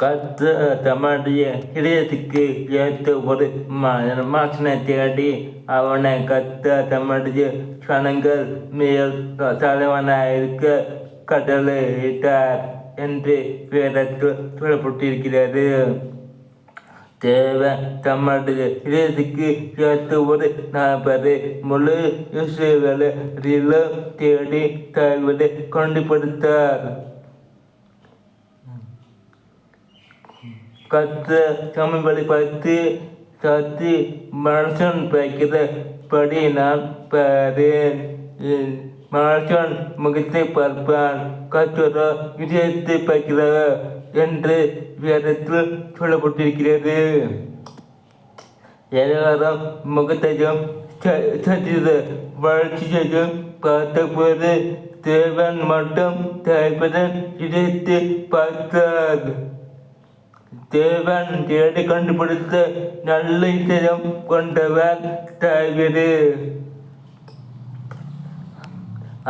கர்த்தர் தம்முடைய இதயத்துக்கு ஏற்ற ஒரு மனுஷனை தேடி அவனை கர்த்தர் தம்முடைய ஜனங்கள் மேல் தலைவனாயிருக்க கட்டளையிட்டார் என்று வேதத்தில் சொல்லப்பட்டிருக்கிறது. தேவன் தம்முடைய இதயத்துக்கு ஏற்ற ஒரு நபரை முழு இஸ்ரவேலரிலும் தேடி தருவதை கண்டுபிடித்தார். கர்த்தர் தம்மை பார்த்து சத்தி மனுஷன் பார்க்கிறபடி நான் பாரேன். மனுஷன் முகத்தை பார்ப்பான், கர்த்தரோ இதயத்தை பார்க்கிறார் என்று வேதத்தில் சொல்லப்பட்டிருக்கிறது. எல்லாரும் முகத்தையும் சத்திர வளர்ச்சியையும் பார்த்தபோது தேவன் மட்டும் தாய்ப்பதன் இதயத்தை பார்த்தார். தேவன் தேடி கண்டுபிடித்த நல்ல இதயம் கொண்டவர் தாவீது.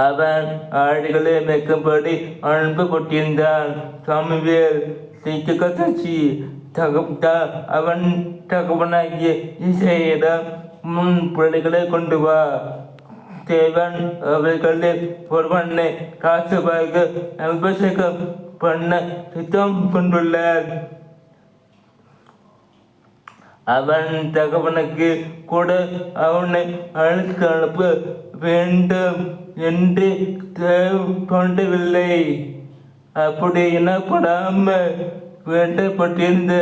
அவன் ஆடுகளை மேய்க்கும்படி அன்பு கொண்டிருந்தான். சாமுவேல் தீர்க்கதரிசி அவன் தகவனாகிய இசையிடம் முன் பிள்ளைகளை கொண்டு வா, தேவன் அவர்களில் ஒருவனை ராசபாக அபிஷேகம் பண்ண சித்தம் கொண்டுள்ளார். அவன் தகவனுக்கு கூட அவனை அழைத்து அனுப்ப வேண்டும் என்று தோன்றவில்லை. அப்படி எனப்படாமல் வேண்டப்பட்டிருந்த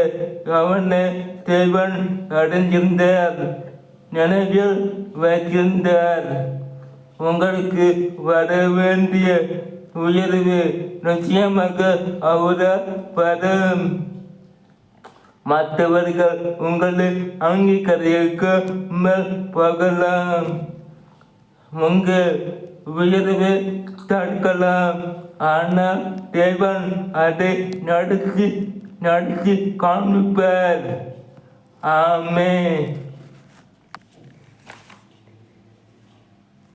அவனை தேவன் அடைஞ்சிருந்தார், நினைவில் வைத்திருந்தார். உங்களுக்கு வர வேண்டிய உயர்வு நிச்சயமாக அவரால் வரும். மற்றவர்கள் உங்களை அங்கீகரிக்காமல் போகலாம், உங்கள் உயர்வை தடுக்கலாம். ஆனால் தேவன் அதை நடத்தி காண்பிப்பார். ஆமென்.